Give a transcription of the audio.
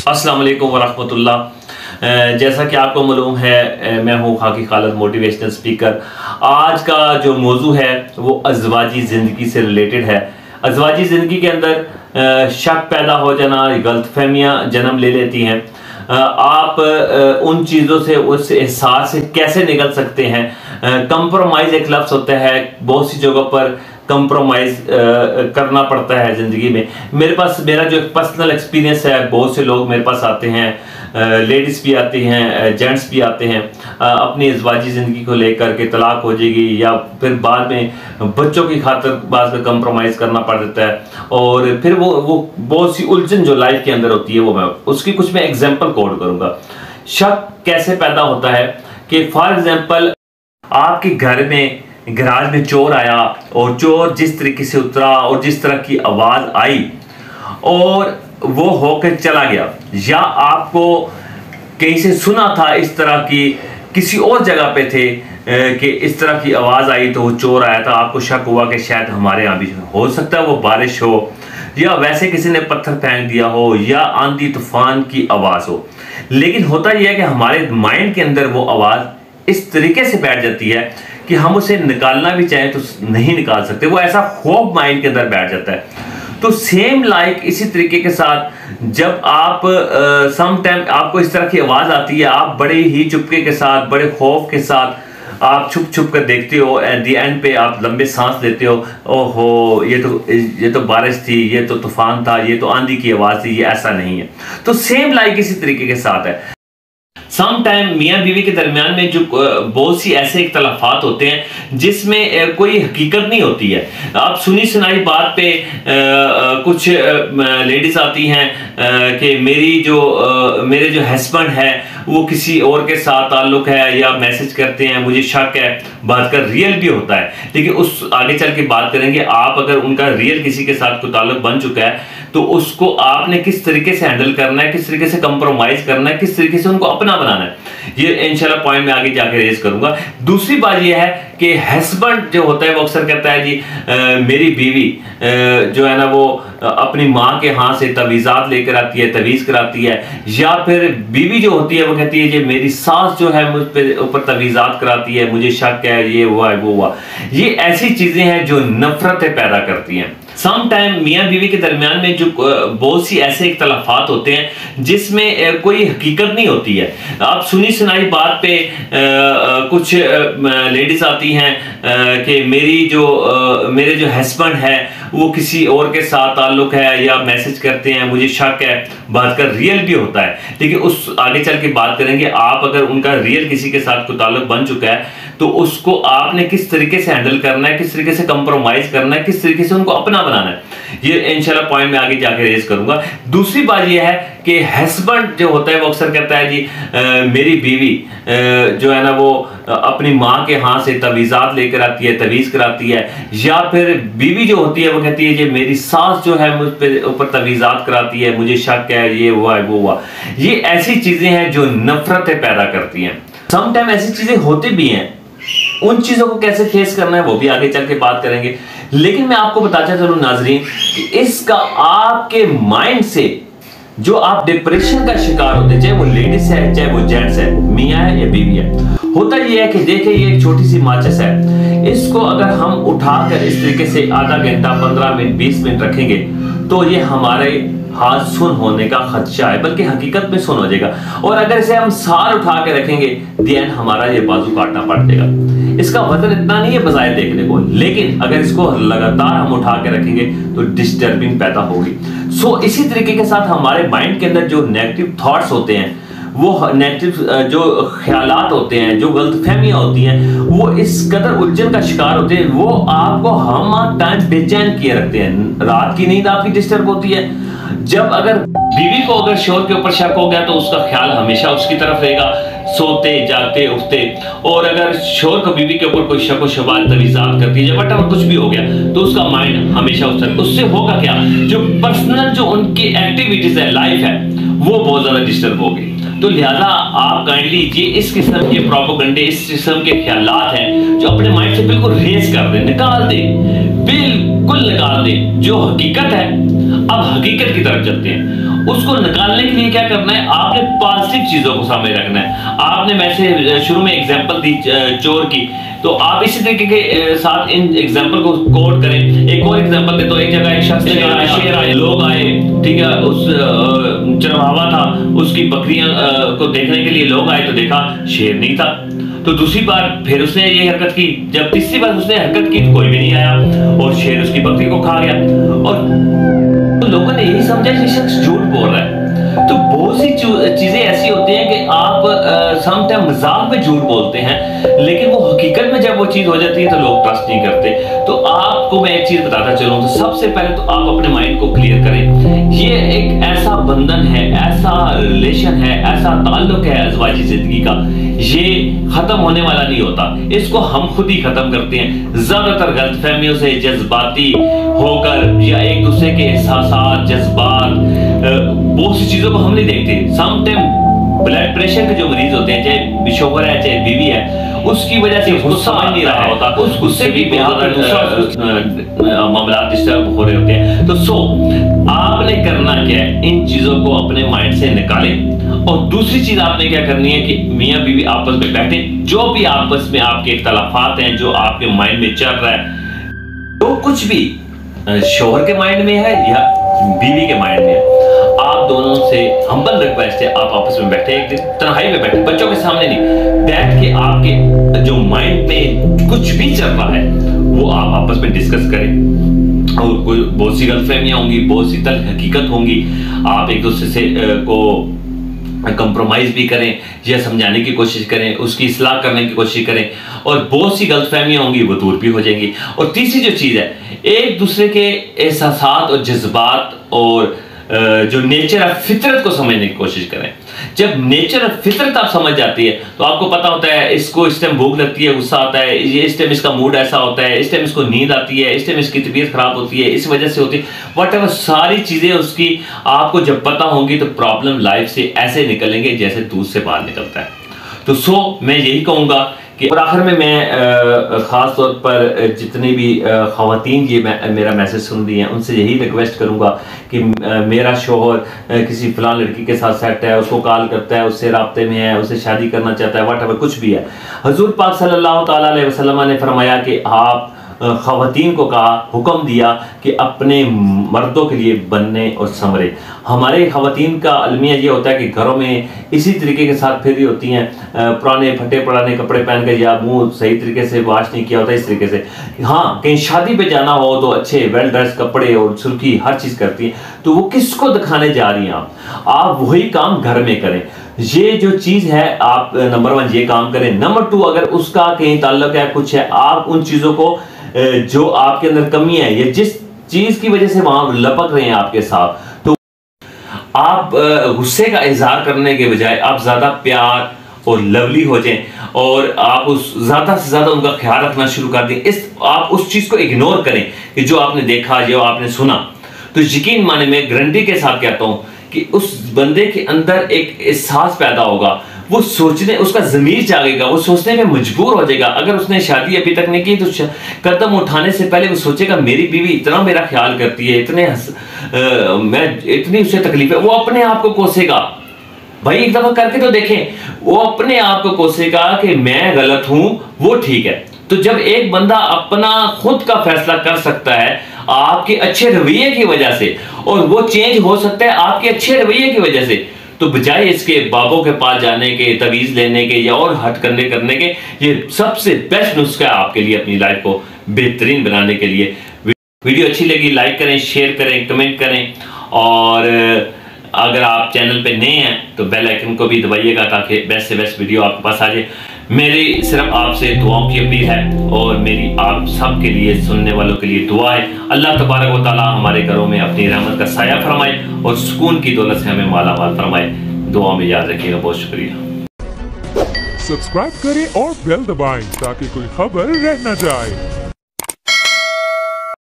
अस्सलाम वालेकुम वरहमतुल्लाह। जैसा कि आपको मालूम है, मैं हूँ खाकी खालिद, मोटिवेशनल स्पीकर। आज का जो मौजू है वो अज़वाजी ज़िंदगी से रिलेटेड है। अज़वाजी ज़िंदगी के अंदर शक पैदा हो जाना, गलतफहमियाँ जन्म ले लेती हैं। आप उन चीज़ों से, उस एहसास से कैसे निकल सकते हैं। कंप्रोमाइज़ एक लफ्ज़ होता है, बहुत सी जगहों पर कंप्रोमाइज़ करना पड़ता है ज़िंदगी में। मेरा जो पर्सनल एक्सपीरियंस है, बहुत से लोग मेरे पास आते हैं, लेडीज़ भी आती हैं, जेंट्स भी आते हैं, अपनी अज़वाजी ज़िंदगी को लेकर के तलाक हो जाएगी या फिर बाद में बच्चों की खातिर बात में कंप्रोमाइज़ करना पड़ जाता है। और फिर वो बहुत सी उलझन जो लाइफ के अंदर होती है, वो मैं उसकी कुछ मैं एग्जाम्पल कोट करूँगा। शक कैसे पैदा होता है कि फॉर एग्जाम्पल आपके घर में गैराज में चोर आया और चोर जिस तरीके से उतरा और जिस तरह की आवाज़ आई और वो होकर चला गया, या आपको कहीं से सुना था इस तरह की, किसी और जगह पे थे कि इस तरह की आवाज़ आई तो वो चोर आया था, आपको शक हुआ कि शायद हमारे यहाँ भी हो सकता है वो बारिश हो, या वैसे किसी ने पत्थर फेंक दिया हो, या आंधी तूफान की आवाज़ हो। लेकिन होता यह है कि हमारे माइंड के अंदर वो आवाज़ इस तरीके से बैठ जाती है कि हम उसे निकालना भी चाहें तो नहीं निकाल सकते। वो ऐसा खौफ माइंड के अंदर बैठ जाता है। तो सेम लाइक इसी तरीके के साथ जब आप सम टाइम आपको इस तरह की आवाज़ आती है, आप बड़े ही चुपके के साथ, बड़े खौफ के साथ आप छुप छुप कर देखते हो, एट द एंड पे आप लंबे सांस लेते हो, ओहो ये तो बारिश थी, ये तो तूफान था, ये तो आंधी की आवाज़ थी, ये ऐसा नहीं है। तो सेम लाइक इसी तरीके के साथ है। सम टाइम मियाँ बीवी के दरमियान में जो बहुत सी ऐसे इख्तलाफात होते हैं जिसमें कोई हकीकत नहीं होती है। आप सुनी सुनाई बात पे कुछ लेडीज़ आती हैं कि मेरे जो हस्बैंड है वो किसी और के साथ ताल्लुक है, या मैसेज करते हैं, मुझे शक है। बात का रियल भी होता है, लेकिन उस आगे चल के बात करेंगे। आप अगर उनका रियल किसी के साथ कोई ताल्लुक बन चुका है तो उसको आपने किस तरीके से हैंडल करना है, किस तरीके से कंप्रोमाइज़ करना है, किस तरीके से उनको अपना बनाना है, ये इंशाल्लाह पॉइंट में आगे जाके रेज करूंगा। दूसरी बात ये है कि हस्बैंड जो होता है वो अक्सर कहता है जी मेरी बीवी जो है ना वो अपनी माँ के हाथ से तवीज़ात लेकर आती है, तवीज़ कराती है, या फिर बीवी जो होती है वो कहती है जी मेरी सास जो है मुझ पे ऊपर तवीज़ात कराती है, मुझे शक है, ये हुआ है, वो हुआ। ये ऐसी चीज़ें हैं जो नफरतें पैदा करती हैं। सम टाइम मियाँ बीवी के दरमियान में जो बहुत सी ऐसे इख्तलाफात होते हैं जिसमें कोई हकीकत नहीं होती है। आप सुनी सुनाई बात पे कुछ लेडीज़ आती हैं कि मेरे जो हस्बैंड है वो किसी और के साथ ताल्लुक है, या मैसेज करते हैं, मुझे शक है। बात का रियल भी होता है, लेकिन उस आगे चल के बात करेंगे। आप अगर उनका रियल किसी के साथ कोई ताल्लुक बन चुका है तो उसको आपने किस तरीके से हैंडल करना है, किस तरीके से कंप्रोमाइज़ करना है, किस तरीके से उनको अपना बनाना है, ये इंशाल्लाह पॉइंट में आगे जाके रेज करूंगा। दूसरी बात यह है कि हस्बैंड जो होता है वो अक्सर कहता है जी मेरी बीवी जो है ना वो अपनी माँ के हाथ से तवीज़ात लेकर आती है, तवीज़ कराती है, या फिर बीवी जो होती है वो कहती है जी मेरी सास जो है मुझ पे ऊपर तवीज़ात कराती है, मुझे शक है, ये हुआ है, वो हुआ। ये ऐसी चीज़ें हैं जो नफरतें पैदा करती हैं। सम टाइम ऐसी चीज़ें होती भी हैं, उन चीज़ों को कैसे फेस करना है वो भी आगे चल के बात करेंगे। लेकिन मैं आपको बताता चलूं नाजरीन कि इसका आपके माइंड से जो आप डिप्रेशन का शिकार होते हैं, चाहे वो लेडीज है, चाहे वो जेंट्स है, मियाँ है या बीवी है, होता यह है कि देखिए ये एक छोटी सी माचिस है, इसको अगर हम उठाकर इस तरीके से आधा घंटा, 15 मिनट, 20 मिनट रखेंगे तो ये हमारे हाथ सुन होने का खदशा है, बल्कि हकीकत में सुन हो जाएगा। और अगर इसे हम सार उठा के रखेंगे देन हमारा ये बाजू काटना पड़ जाएगा। इसका वजन इतना नहीं है बजाय देखने को, लेकिन अगर इसको लगातार हम उठा के रखेंगे तो डिस्टर्बिंग पैदा होगी। सो इसी तरीके के साथ हमारे माइंड के अंदर जो नेगेटिव थॉट्स होते हैं, वो नेगेटिव जो ख्यालात होते हैं, जो गलतफहमियां होती हैं, वो इस कदर उलझन का शिकार होते हैं, वो आपको हम टाइम बेचैन किए रखते हैं। रात की नींद आपकी डिस्टर्ब होती है। जब अगर बीवी को अगर शोर के ऊपर शक हो गया तो उसका ख्याल हमेशा उसकी तरफ रहेगा, सोते जागते उठते। और अगर शोर को बीवी के ऊपर कोई शक व शुबहात तवीज़ात करती है, बट कुछ भी हो गया तो उसका माइंड हमेशा उससे होगा क्या, जो पर्सनल जो उनकी एक्टिविटीज है, लाइफ है, वो बहुत ज्यादा डिस्टर्ब होगी। तो लिहाजा आप काइंडली ये इस किस्म के प्रोपेगेंडे, इस किस्म के ख्यालात हैं जो अपने माइंड से बिल्कुल रेज कर दें, निकाल दें, बिल्कुल निकाल दें। जो हकीकत है, अब हकीकत की तरफ चलते हैं। उसको निकालने के लिए क्या करना है, आपने पॉजिटिव चीजों को सामने रखना है। आपने मैंने शुरू में एग्जांपल दी चोर की, तो आप इसी तरीके के साथ इन एग्जांपल को कोट करें। एक और एग्जांपल दे, तो एक जगह एक शख्स शेर आए, लोग आए, ठीक है, उस चरवाहा था, उसकी बकरियां को देखने के लिए लोग आए, तो देखा शेर नहीं था। तो दूसरी बार फिर उसने ये हरकत की, जब तीसरी बार उसने हरकत की तो कोई भी नहीं आया और शेर उसकी बकरी को खा गया। और तो लोगों ने यही समझा कि शख्स झूठ बोल रहा है। तो बहुत सी चीजें ऐसी होती हैं कि आप सम टाइम मजाक में झूठ बोलते हैं, लेकिन वो हकीकत में जब वो चीज हो जाती है तो लोग ट्रस्ट नहीं करते। तो आपको मैं एक चीज बताता चलूं, तो सबसे पहले तो आप अपने माइंड को क्लियर करें। ये एक ऐसा बंधन है, ऐसा रिलेशन है, ऐसा ताल्लुक है अज़वाजी जिंदगी का, ये खत्म होने वाला नहीं होता, इसको हम खुद ही खत्म करते हैं। ज्यादातर गलतफहमियों से जज्बाती होकर या एक दूसरे के एहसास, जज्बात, बहुत सी चीजों को हम नहीं देखते। सम टाइम ब्लड प्रेशर के जो मरीज होते हैं, चाहे शोहर है चाहे बीवी है, उसकी वजह से उसको समझ नहीं रहा होता, उस गुस्से की मामला डिस्टर्ब हो रहे होते हैं। तो आपने करना क्या है, इन चीजों को अपने माइंड से निकालें। और दूसरी चीज आपने क्या करनी है कि मियाँ बीवी आपस में बैठे, जो भी आपस में आपके इख्तलाफात हैं, जो आपके माइंड में चल रहा है, तो कुछ भी शोहर के माइंड में है या बीवी के माइंड में है, आप दोनों से हम्बल रिक्वेस्ट है, आप आपस में बैठे, एक दिन तन्हाई में बैठे, बच्चों के सामने नहीं, बैठ के आपके जो माइंड में कुछ भी चल रहा है वो आप आपस में डिस्कस करें। और कोई बहुत सी गलतफहमियां होंगी, बहुत सी तल्ख हकीकत होंगी, आप एक दूसरे से को कंप्रोमाइज भी करें या समझाने की कोशिश करें, उसकी इस्लाह करने की कोशिश करें, और बहुत सी गलतफहमियां होंगी वो दूर भी हो जाएंगी। और तीसरी जो चीज़ है, एक दूसरे के एहसासात और जज्बात और जो नेचर है, फितरत को समझने की कोशिश करें। जब नेचर और फितरत आप समझ जाती है तो आपको पता होता है इसको इस टाइम भूख लगती है, गुस्सा आता है, ये इस टाइम इसका मूड ऐसा होता है, इस टाइम इसको नींद आती है, इस टाइम इसकी तबीयत खराब होती है, इस वजह से होती है, व्हाटएवर सारी चीजें उसकी आपको जब पता होंगी तो प्रॉब्लम लाइफ से ऐसे निकलेंगे जैसे दूध से बाहर निकलता है। तो मैं यही कहूंगा कि और आखिर में मैं ख़ास तौर पर जितनी भी ख़वातीन ये मेरा मैसेज सुन रही हैं उनसे यही रिक्वेस्ट करूंगा कि मेरा शोहर किसी फ़लाँ लड़की के साथ सेट है, उसको कॉल करता है, उससे राब्ते में है, उससे शादी करना चाहता है, व्हाटएवर कुछ भी है, हुज़ूर पाक सल्लल्लाहु तआला अलैहि वसल्लम ने फरमाया कि आप ख़वातीन को कहा, हुक्म दिया कि अपने मर्दों के लिए बनने और संवरे। हमारे ख़वातीन का अलमिया ये होता है कि घरों में इसी तरीके के साथ फिर होती हैं, पुराने फटे पुराने कपड़े पहन कर या मुंह सही तरीके से वॉश नहीं किया होता, इस तरीके से। हाँ, कहीं शादी पे जाना हो तो अच्छे वेल ड्रेस कपड़े और सुर्खी हर चीज़ करती हैं, तो वो किसको दिखाने जा रही हैं आप वही काम घर में करें। ये जो चीज़ है, आप नंबर 1 ये काम करें। नंबर 2, अगर उसका कहीं ताल्लुक है, कुछ है, आप उन चीज़ों को जो आपके अंदर कमी है या जिस चीज की वजह से वहां लपक रहे हैं आपके साथ, तो आप गुस्से का इजहार करने के बजाय आप ज्यादा प्यार और लवली हो जाएं और आप उस ज्यादा से ज्यादा उनका ख्याल रखना शुरू कर दें। आप उस चीज को इग्नोर करें कि जो आपने देखा, जो आपने सुना, तो यकीन माने मैं गारंटी के साथ कहता हूं कि उस बंदे के अंदर एक एहसास पैदा होगा, वो सोचने, उसका ज़मीर जागेगा, वो सोचने में मजबूर हो जाएगा। अगर उसने शादी अभी तक नहीं की तो कदम उठाने से पहले वो सोचेगा मेरी बीवी इतना मेरा ख्याल करती है, मैं इतनी उसे तकलीफ है, वो अपने आप को कोसेगा। भाई एक दफा करके तो देखें, वो अपने आप को कोसेगा कि मैं गलत हूं, वो ठीक है। तो जब एक बंदा अपना खुद का फैसला कर सकता है आपके अच्छे रवैये की वजह से, और वो चेंज हो सकता है आपके अच्छे रवैये की वजह से, तो बजाय इसके बाबों के पास जाने के, तवीज़ लेने के या और हट करने के, ये सबसे बेस्ट नुस्खा है आपके लिए अपनी लाइफ को बेहतरीन बनाने के लिए। वीडियो अच्छी लगी लाइक करें, शेयर करें, कमेंट करें, और अगर आप चैनल पे नए हैं तो बेल आइकन को भी दबाइएगा ताकि बेस्ट से बेस्ट वीडियो आपके पास आ जाए। मेरी सिर्फ आपसे दुआओं की अपील है और मेरी आप सब के लिए, सुनने वालों के लिए दुआ है। अल्लाह तबारक व तआला हमारे घरों में अपनी रहमत का साया फरमाए और सुकून की दौलत से हमें माला माल फरमाए। दुआ में याद रखिएगा। बहुत शुक्रिया। सब्सक्राइब करें और बेल दबाएं ताकि कोई खबर रह न जाए।